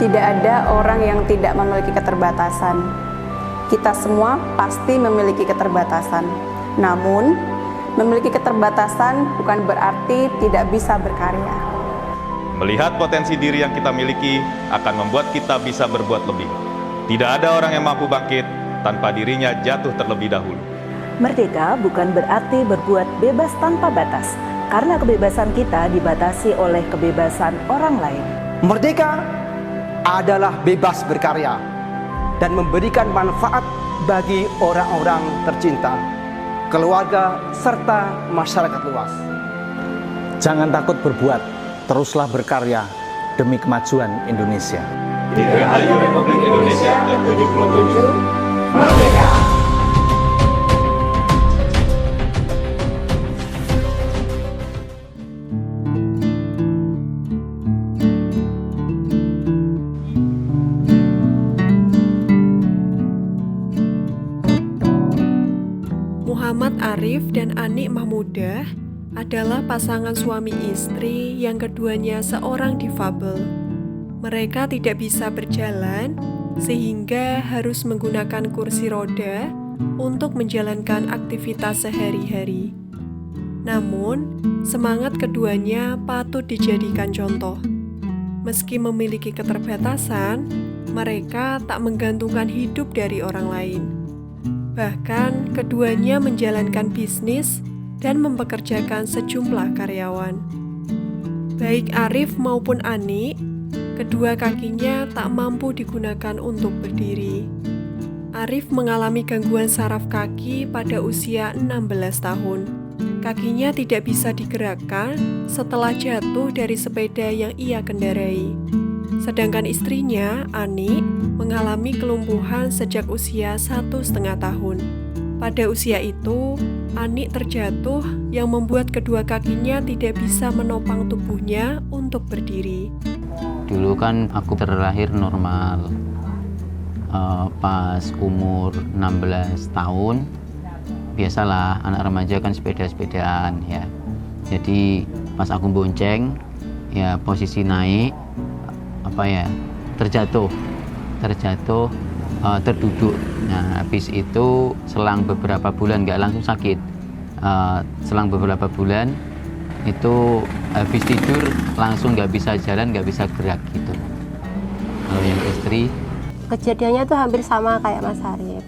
Tidak ada orang yang tidak memiliki keterbatasan. Kita semua pasti memiliki keterbatasan. Namun, memiliki keterbatasan bukan berarti tidak bisa berkarya. Melihat potensi diri yang kita miliki akan membuat kita bisa berbuat lebih. Tidak ada orang yang mampu bangkit tanpa dirinya jatuh terlebih dahulu. Merdeka bukan berarti berbuat bebas tanpa batas, karena kebebasan kita dibatasi oleh kebebasan orang lain. Merdeka adalah bebas berkarya dan memberikan manfaat bagi orang-orang tercinta, keluarga, serta masyarakat luas. Jangan takut berbuat, teruslah berkarya demi kemajuan Indonesia. Dirgahayu Republik Indonesia ke-77, Merdeka! Muhammad Arif dan Ani Mahmudah adalah pasangan suami istri yang keduanya seorang difabel. Mereka tidak bisa berjalan sehingga harus menggunakan kursi roda untuk menjalankan aktivitas sehari-hari. Namun, semangat keduanya patut dijadikan contoh. Meski memiliki keterbatasan, mereka tak menggantungkan hidup dari orang lain. Bahkan, keduanya menjalankan bisnis dan mempekerjakan sejumlah karyawan. Baik Arif maupun Ani, kedua kakinya tak mampu digunakan untuk berdiri. Arif mengalami gangguan saraf kaki pada usia 16 tahun. Kakinya tidak bisa digerakkan setelah jatuh dari sepeda yang ia kendarai. Sedangkan istrinya, Ani, mengalami kelumpuhan sejak usia 1,5 tahun. Pada usia itu, Ani terjatuh yang membuat kedua kakinya tidak bisa menopang tubuhnya untuk berdiri. Dulu kan aku terlahir normal. Pas umur 16 tahun, biasalah anak remaja kan sepeda-sepedaan ya. Jadi pas aku bonceng, ya posisi naik, terjatuh, terduduk. Nah, habis itu selang beberapa bulan, nggak langsung sakit, selang beberapa bulan itu habis tidur langsung nggak bisa jalan, nggak bisa gerak gitu. Kalau yang istri, kejadiannya tuh hampir sama kayak Mas Arif.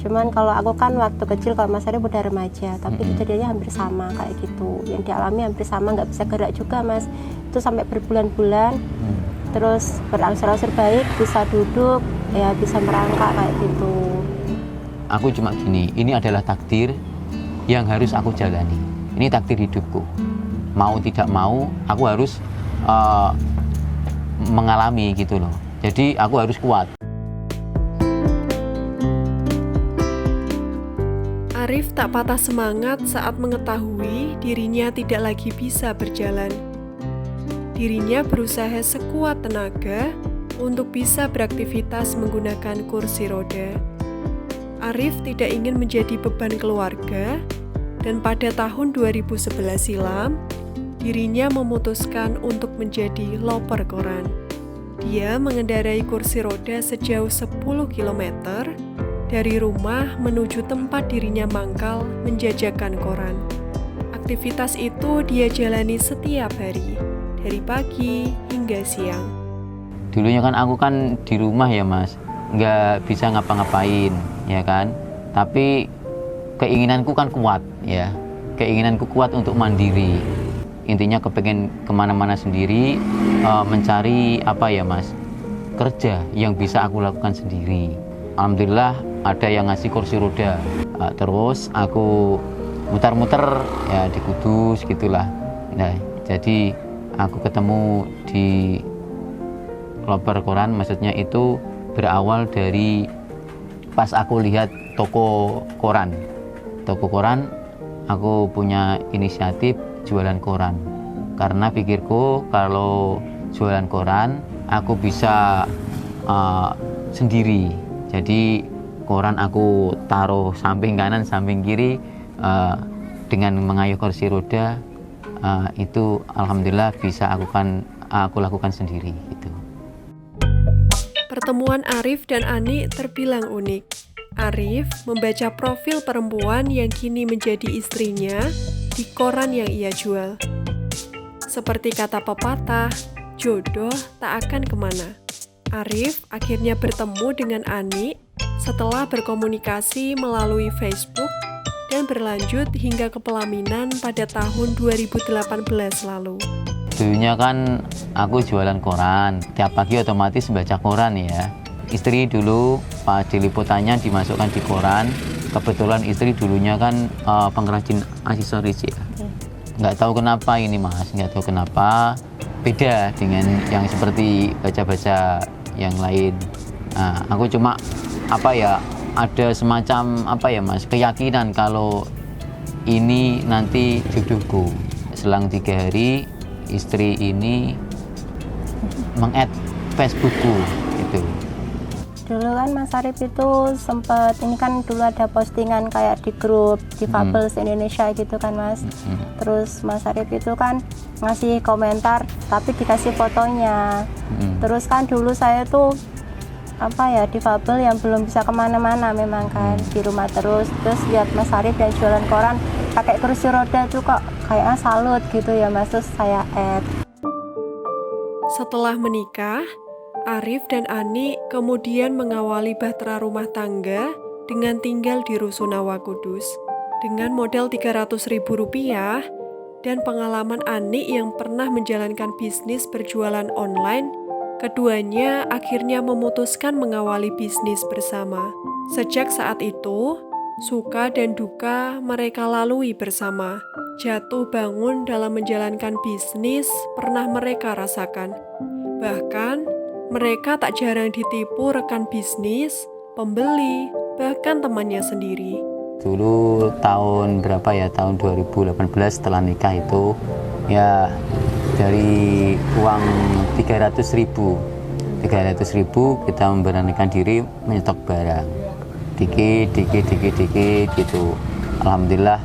Cuman kalau aku kan waktu kecil, kalau Mas Arif udah remaja, tapi kejadiannya hampir sama kayak gitu. Yang dialami hampir sama, nggak bisa gerak juga Mas. Itu sampai berbulan-bulan. Terus berangsur-angsur baik, bisa duduk, ya bisa merangkak kayak gitu. Aku cuma gini, ini adalah takdir yang harus aku jalani. Ini takdir hidupku. Mau tidak mau, aku harus mengalami gitu loh. Jadi aku harus kuat. Arif tak patah semangat saat mengetahui dirinya tidak lagi bisa berjalan. Dirinya berusaha sekuat tenaga untuk bisa beraktivitas menggunakan kursi roda. Arif tidak ingin menjadi beban keluarga, dan pada tahun 2011 silam, dirinya memutuskan untuk menjadi loper koran. Dia mengendarai kursi roda sejauh 10 km dari rumah menuju tempat dirinya mangkal menjajakan koran. Aktivitas itu dia jalani setiap hari, dari pagi hingga siang. Dulunya kan aku kan di rumah ya Mas, nggak bisa ngapa-ngapain ya kan. Tapi keinginanku kan kuat ya, keinginanku kuat untuk mandiri. Intinya kepengen kemana-mana sendiri, mencari kerja yang bisa aku lakukan sendiri. Alhamdulillah ada yang ngasih kursi roda, terus aku muter-muter ya di Kudus gitulah. Nah, jadi aku ketemu di loper koran, maksudnya itu berawal dari pas aku lihat toko koran. Toko koran, aku punya inisiatif jualan koran. Karena pikirku kalau jualan koran, aku bisa sendiri. Jadi koran aku taruh samping kanan, samping kiri, dengan mengayuh kursi roda itu alhamdulillah bisa aku lakukan sendiri gitu. Pertemuan Arif dan Ani terbilang unik. Arif membaca profil perempuan yang kini menjadi istrinya di koran yang ia jual. Seperti kata pepatah, jodoh tak akan kemana. Arif akhirnya bertemu dengan Ani setelah berkomunikasi melalui Facebook dan berlanjut hingga ke pelaminan pada tahun 2018 lalu. Dulunya kan aku jualan koran, tiap pagi otomatis baca koran ya. Istri dulu pas di liputannya dimasukkan di koran, kebetulan istri dulunya kan pengrajin aksesoris ya. Nggak tahu kenapa ini mas, nggak tahu kenapa beda dengan yang seperti baca-baca yang lain. Nah, aku cuma ada semacam mas, keyakinan kalau ini nanti jodohku. Selang 3 hari istri ini meng-add Facebookku gitu. Dulu kan Mas Arif itu sempat, ini kan dulu ada postingan kayak di grup Difabel Indonesia gitu kan Mas. Terus Mas Arif itu kan ngasih komentar tapi dikasih fotonya. Terus kan dulu saya tuh difabel yang belum bisa kemana-mana memang kan, di rumah terus lihat Mas Arif yang jualan koran pakai kursi roda tuh kok kayaknya salut gitu ya Mas, terus saya add. Setelah menikah, Arif dan Ani kemudian mengawali bahtera rumah tangga dengan tinggal di Rusunawa Kudus. Dengan modal Rp300.000 dan pengalaman Ani yang pernah menjalankan bisnis berjualan online, keduanya akhirnya memutuskan mengawali bisnis bersama. Sejak saat itu, suka dan duka mereka lalui bersama. Jatuh bangun dalam menjalankan bisnis pernah mereka rasakan. Bahkan, mereka tak jarang ditipu rekan bisnis, pembeli, bahkan temannya sendiri. Dulu tahun berapa ya, tahun 2018 setelah nikah itu, ya dari uang 300.000 kita memberanikan diri menyetok barang. Dikit gitu. Alhamdulillah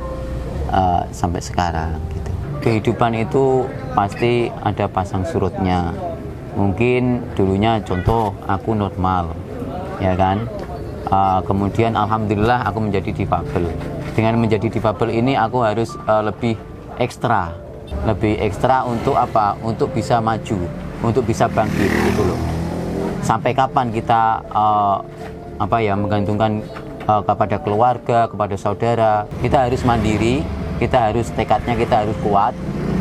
sampai sekarang gitu. Kehidupan itu pasti ada pasang surutnya. Mungkin dulunya contoh aku normal, ya kan. Kemudian alhamdulillah aku menjadi difabel. Dengan menjadi difabel ini aku harus lebih ekstra untuk apa? Untuk bisa maju, untuk bisa bangkit gitu loh. Sampai kapan kita menggantungkan kepada keluarga, kepada saudara? Kita harus mandiri, tekadnya kita harus kuat,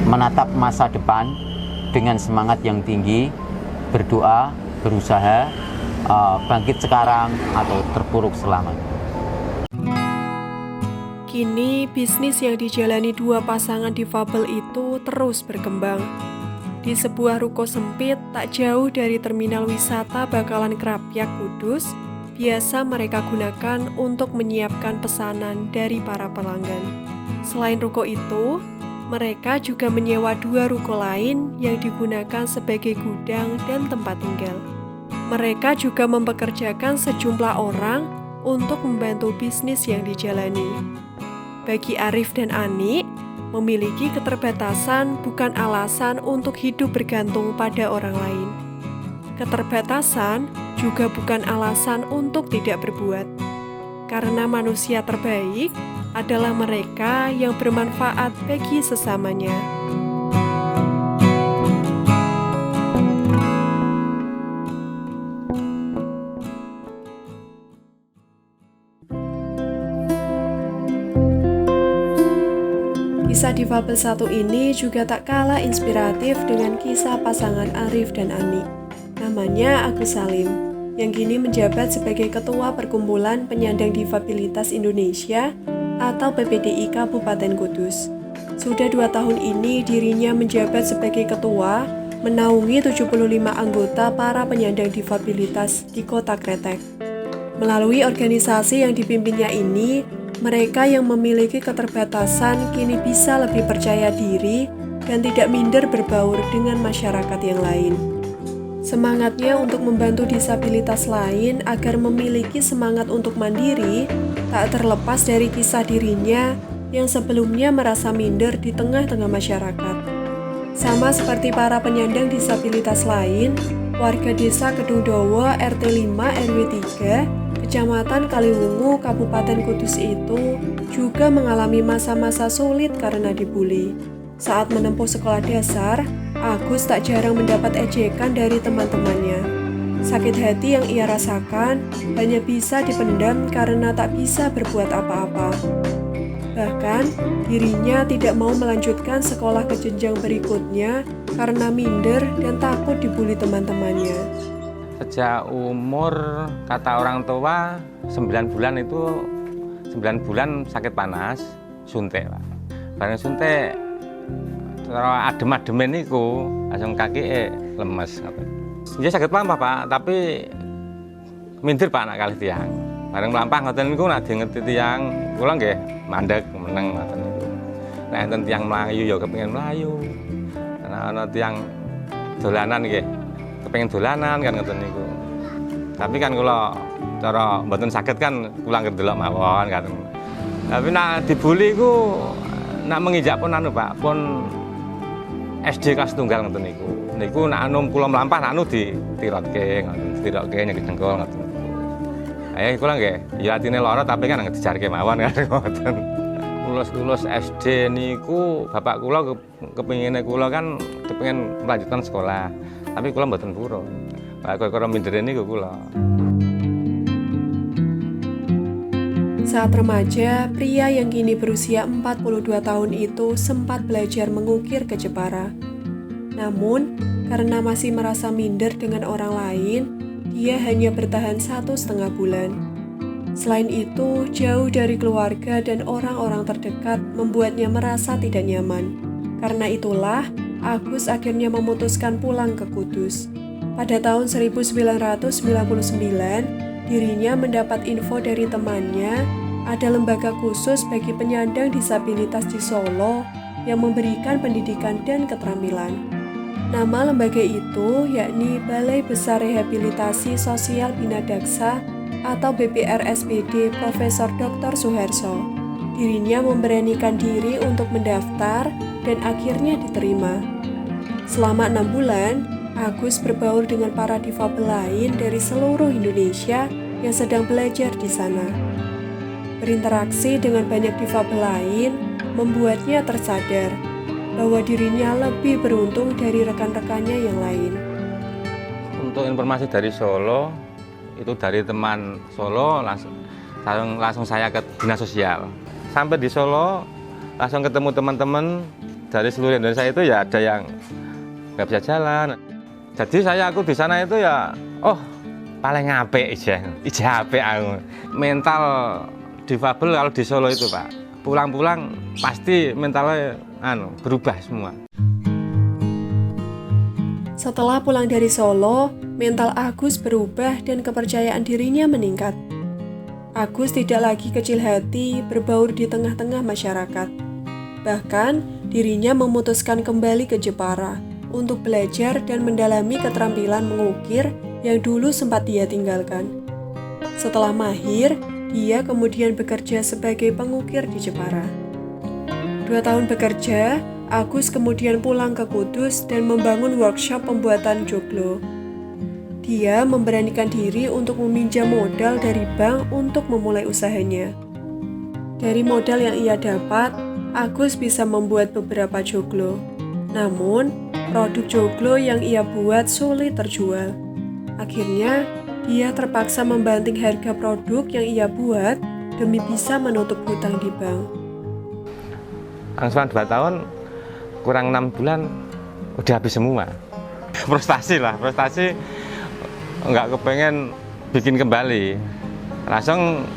menatap masa depan dengan semangat yang tinggi, berdoa, berusaha, bangkit sekarang atau terpuruk selamanya. Kini bisnis yang dijalani dua pasangan difabel itu terus berkembang. Di sebuah ruko sempit tak jauh dari terminal wisata Bakalan Krapyak Kudus, biasa mereka gunakan untuk menyiapkan pesanan dari para pelanggan. Selain ruko itu, mereka juga menyewa 2 ruko lain yang digunakan sebagai gudang dan tempat tinggal. Mereka juga mempekerjakan sejumlah orang untuk membantu bisnis yang dijalani. Bagi Arif dan Ani, memiliki keterbatasan bukan alasan untuk hidup bergantung pada orang lain. Keterbatasan juga bukan alasan untuk tidak berbuat. Karena manusia terbaik adalah mereka yang bermanfaat bagi sesamanya. Kisah difabel satu ini juga tak kalah inspiratif dengan kisah pasangan Arif dan Ani. Namanya Agus Salim, yang kini menjabat sebagai Ketua Perkumpulan Penyandang Difabilitas Indonesia atau PPDI Kabupaten Kudus. Sudah 2 tahun ini dirinya menjabat sebagai ketua, menaungi 75 anggota para penyandang difabilitas di Kota Kretek. Melalui organisasi yang dipimpinnya ini, mereka yang memiliki keterbatasan kini bisa lebih percaya diri dan tidak minder berbaur dengan masyarakat yang lain. Semangatnya untuk membantu disabilitas lain agar memiliki semangat untuk mandiri tak terlepas dari kisah dirinya yang sebelumnya merasa minder di tengah-tengah masyarakat. Sama seperti para penyandang disabilitas lain, warga desa Kedungdowo RT 5 RW 3, Kecamatan Kaliwungu, Kabupaten Kudus itu juga mengalami masa-masa sulit karena dibuli. Saat menempuh sekolah dasar, Agus tak jarang mendapat ejekan dari teman-temannya. Sakit hati yang ia rasakan hanya bisa dipendam karena tak bisa berbuat apa-apa. Bahkan, dirinya tidak mau melanjutkan sekolah ke jenjang berikutnya karena minder dan takut dibully teman-temannya. Sejak umur, kata orang tua, 9 bulan itu 9 bulan sakit panas, suntik Pak. Bareng suntik, adem-ademen niku, langsung kaki lemes. Ya sakit pelampah Pak, tapi minder Pak nak kali tiang. Bareng melampah ngoten niku nek ngerti tiang, kula nggih mandeg meneng ngoten niku. Nek enten tiang mlayu ya kepengin mlayu. Ana tiang dolanan nggih, kepengin dolanan kan ngoten niku. Tapi kan kula cara mboten saged kan kula ndelok mawon kan. Tapi nek dibuli ku nek menginjak pun anu Pak, pun SD kelas tunggal ngoten niku. Niku nek anu kula mlampah nek anu ditirotke, ditirotke nyek dengkul ngoten. Kula nggih, ya atine lara tapi kan dijarke mawon kan ngoten. Lulus SD niku bapak kula kepengine kula kan kepengin melanjutkan sekolah. Tapi kula mboten purun. Kaya mindere niku kula. Saat remaja, pria yang kini berusia 42 tahun itu sempat belajar mengukir ke Jepara. Namun, karena masih merasa minder dengan orang lain, dia hanya bertahan 1,5 bulan. Selain itu, jauh dari keluarga dan orang-orang terdekat membuatnya merasa tidak nyaman. Karena itulah, Agus akhirnya memutuskan pulang ke Kudus. Pada tahun 1999, dirinya mendapat info dari temannya ada lembaga khusus bagi penyandang disabilitas di Solo yang memberikan pendidikan dan keterampilan. Nama lembaga itu yakni Balai Besar Rehabilitasi Sosial Bina Daksa atau BPRSBD Profesor Dr. Suharso. Dirinya memberanikan diri untuk mendaftar dan akhirnya diterima. Selama 6 bulan, Agus berbaur dengan para difabel lain dari seluruh Indonesia yang sedang belajar di sana. Berinteraksi dengan banyak difabel lain membuatnya tersadar bahwa dirinya lebih beruntung dari rekan-rekannya yang lain. Untuk informasi dari Solo, itu dari teman Solo langsung saya ke dinas sosial. Sampai di Solo langsung ketemu teman-teman dari seluruh Indonesia itu ya ada yang nggak bisa jalan. Jadi aku di sana itu ya, paling apik ijah apik aku. Mental difabel kalau di Solo itu Pak, pulang-pulang pasti mentalnya berubah semua. Setelah pulang dari Solo, mental Agus berubah dan kepercayaan dirinya meningkat. Agus tidak lagi kecil hati berbaur di tengah-tengah masyarakat. Bahkan, dirinya memutuskan kembali ke Jepara untuk belajar dan mendalami keterampilan mengukir yang dulu sempat dia tinggalkan. Setelah mahir, dia kemudian bekerja sebagai pengukir di Jepara. 2 tahun bekerja, Agus kemudian pulang ke Kudus dan membangun workshop pembuatan joglo. Dia memberanikan diri untuk meminjam modal dari bank untuk memulai usahanya. Dari modal yang ia dapat, Agus bisa membuat beberapa joglo. Namun, produk joglo yang ia buat sulit terjual. Akhirnya, dia terpaksa membanting harga produk yang ia buat demi bisa menutup hutang di bank. Selama 2 tahun, kurang 6 bulan, udah habis semua. Frustasi nggak kepengen bikin kembali. Langsung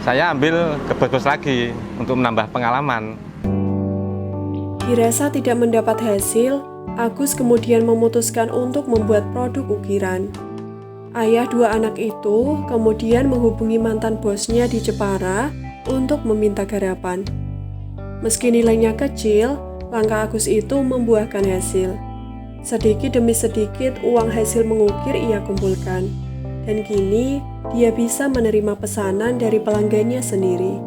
saya ambil ke bos-bos lagi untuk menambah pengalaman. Dirasa tidak mendapat hasil, Agus kemudian memutuskan untuk membuat produk ukiran. Ayah 2 anak itu kemudian menghubungi mantan bosnya di Jepara untuk meminta garapan. Meski nilainya kecil, langkah Agus itu membuahkan hasil. Sedikit demi sedikit uang hasil mengukir ia kumpulkan. Dan kini dia bisa menerima pesanan dari pelanggannya sendiri.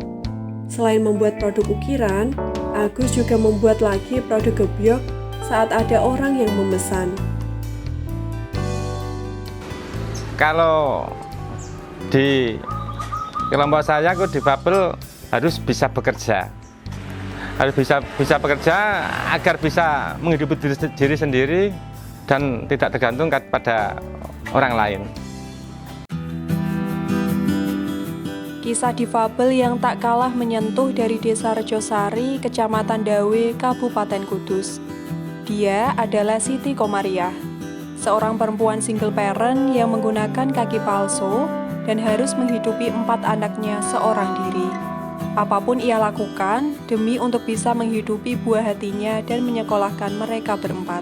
Selain membuat produk ukiran, Agus juga membuat lagi produk gebyok saat ada orang yang memesan. Kalau di kelompok saya, aku difabel harus bisa bekerja. Harus bisa bekerja agar bisa menghidupi diri sendiri dan tidak tergantung pada orang lain. Kisah difabel yang tak kalah menyentuh dari Desa Rejosari, Kecamatan Dawe, Kabupaten Kudus. Dia adalah Siti Komariah, seorang perempuan single parent yang menggunakan kaki palsu dan harus menghidupi 4 anaknya seorang diri. Apapun ia lakukan demi untuk bisa menghidupi buah hatinya dan menyekolahkan mereka berempat.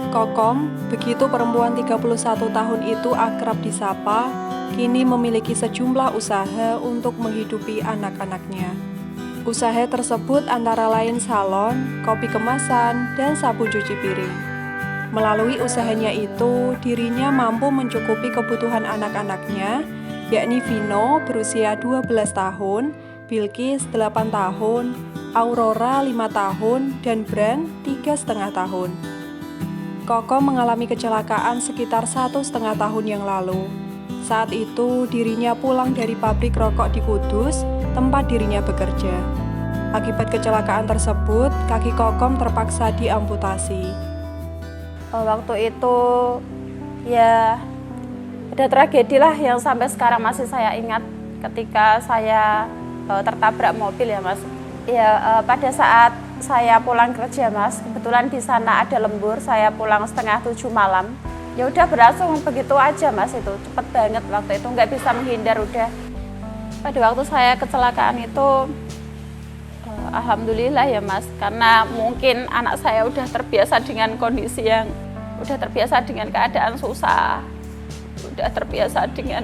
Kokom, begitu perempuan 31 tahun itu akrab disapa, kini memiliki sejumlah usaha untuk menghidupi anak-anaknya. Usaha tersebut antara lain salon, kopi kemasan, dan sabun cuci piring. Melalui usahanya itu, dirinya mampu mencukupi kebutuhan anak-anaknya, yakni Vino berusia 12 tahun, Bilkis 8 tahun, Aurora 5 tahun, dan Bran 3,5 tahun. Koko mengalami kecelakaan sekitar 1,5 tahun yang lalu. Saat itu dirinya pulang dari pabrik rokok di Kudus, tempat dirinya bekerja. Akibat kecelakaan tersebut, kaki Kokom terpaksa diamputasi. Waktu itu ya ada tragedi lah yang sampai sekarang masih saya ingat ketika saya tertabrak mobil ya Mas. Ya pada saat saya pulang kerja Mas, kebetulan di sana ada lembur, saya pulang 6:30 malam. Ya udah berlangsung begitu aja Mas, itu cepet banget waktu itu, nggak bisa menghindar udah. Pada waktu saya kecelakaan itu alhamdulillah ya Mas, karena mungkin anak saya udah terbiasa dengan kondisi yang udah terbiasa dengan keadaan susah, udah terbiasa dengan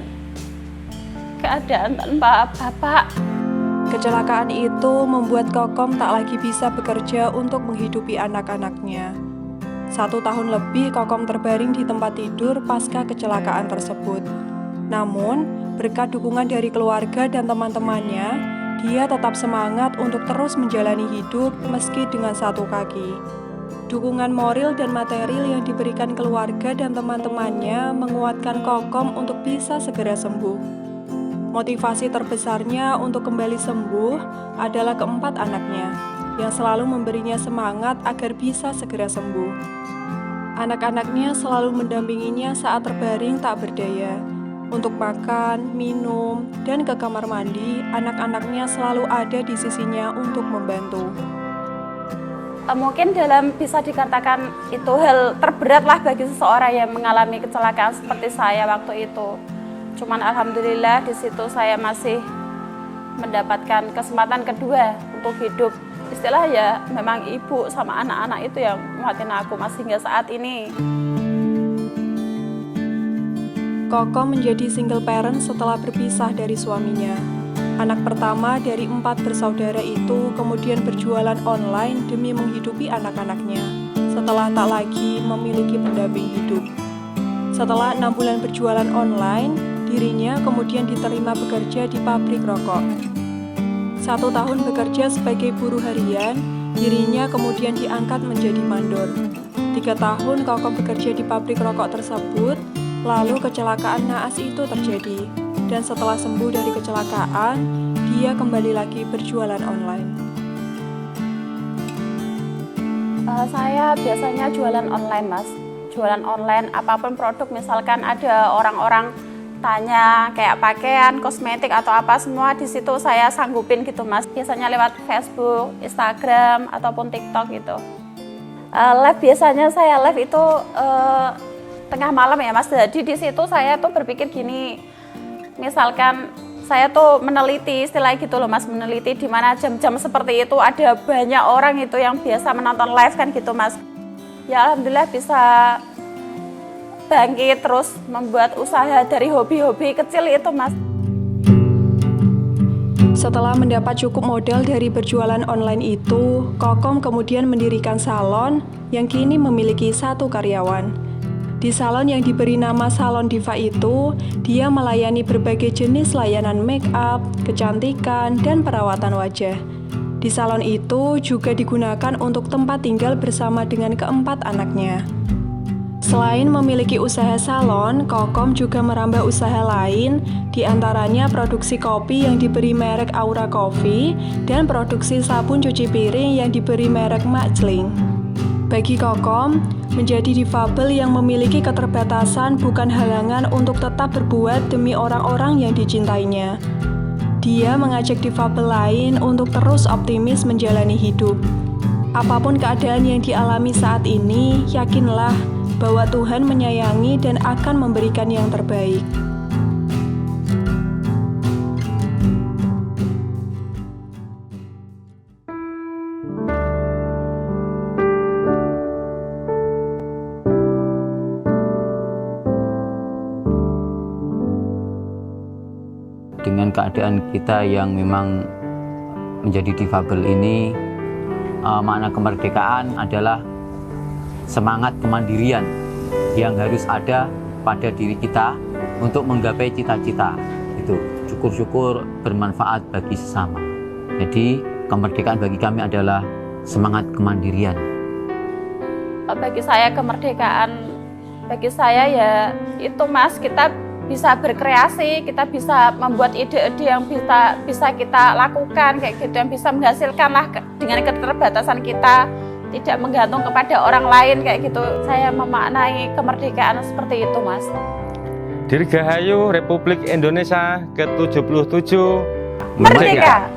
keadaan tanpa bapak. Kecelakaan itu membuat Kokom tak lagi bisa bekerja untuk menghidupi anak-anaknya. 1 tahun lebih Kokom terbaring di tempat tidur pasca kecelakaan tersebut. Namun, berkat dukungan dari keluarga dan teman-temannya, dia tetap semangat untuk terus menjalani hidup meski dengan 1 kaki. Dukungan moral dan material yang diberikan keluarga dan teman-temannya menguatkan Kokom untuk bisa segera sembuh. Motivasi terbesarnya untuk kembali sembuh adalah keempat anaknya, yang selalu memberinya semangat agar bisa segera sembuh. Anak-anaknya selalu mendampinginya saat terbaring tak berdaya. Untuk makan, minum, dan ke kamar mandi, anak-anaknya selalu ada di sisinya untuk membantu. Mungkin bisa dikatakan itu hal terberat lah bagi seseorang yang mengalami kecelakaan seperti saya waktu itu. Cuman alhamdulillah di situ saya masih mendapatkan kesempatan kedua untuk hidup. Istilah ya memang ibu sama anak-anak itu yang nguatin aku masih hingga saat ini. Koko menjadi single parent setelah berpisah dari suaminya. Anak pertama dari 4 bersaudara itu kemudian berjualan online demi menghidupi anak-anaknya setelah tak lagi memiliki pendamping hidup. Setelah 6 bulan berjualan online, dirinya kemudian diterima bekerja di pabrik rokok. 1 tahun bekerja sebagai buruh harian, dirinya kemudian diangkat menjadi mandor. 3 tahun Koko bekerja di pabrik rokok tersebut, lalu kecelakaan naas itu terjadi. Dan setelah sembuh dari kecelakaan, dia kembali lagi berjualan online. Saya biasanya jualan online Mas. Jualan online apapun produk, misalkan ada orang-orang tanya kayak pakaian, kosmetik atau apa, semua di situ saya sanggupin gitu Mas. Biasanya lewat Facebook, Instagram ataupun TikTok gitu. Live biasanya saya live itu tengah malam ya Mas. Jadi di situ saya tuh berpikir gini, misalkan saya tuh meneliti istilahnya gitu loh Mas, meneliti di mana jam-jam seperti itu ada banyak orang itu yang biasa menonton live kan gitu Mas. Ya alhamdulillah bisa bangkit terus membuat usaha dari hobi-hobi kecil itu Mas. Setelah mendapat cukup modal dari berjualan online itu, Kokom kemudian mendirikan salon yang kini memiliki 1 karyawan. Di salon yang diberi nama Salon Diva itu, dia melayani berbagai jenis layanan make up, kecantikan, dan perawatan wajah. Di salon itu juga digunakan untuk tempat tinggal bersama dengan keempat anaknya. Selain memiliki usaha salon, Kokom juga merambah usaha lain, diantaranya produksi kopi yang diberi merek Aura Coffee dan produksi sabun cuci piring yang diberi merek Majling. Bagi Kokom, menjadi difabel yang memiliki keterbatasan bukan halangan untuk tetap berbuat demi orang-orang yang dicintainya. Dia mengajak difabel lain untuk terus optimis menjalani hidup. Apapun keadaan yang dialami saat ini, yakinlah bahwa Tuhan menyayangi dan akan memberikan yang terbaik. Dengan keadaan kita yang memang menjadi difabel ini, makna kemerdekaan adalah semangat kemandirian yang harus ada pada diri kita untuk menggapai cita-cita. Itu syukur-syukur bermanfaat bagi sesama. Jadi kemerdekaan bagi kami adalah semangat kemandirian. Bagi saya kemerdekaan, bagi saya ya itu Mas, kita bisa berkreasi, kita bisa membuat ide-ide yang bisa kita lakukan kayak gitu, yang bisa menghasilkan lah dengan keterbatasan kita, tidak menggantung kepada orang lain kayak gitu. Saya memaknai kemerdekaan seperti itu, Mas. Dirgahayu Republik Indonesia ke-77 Merdeka!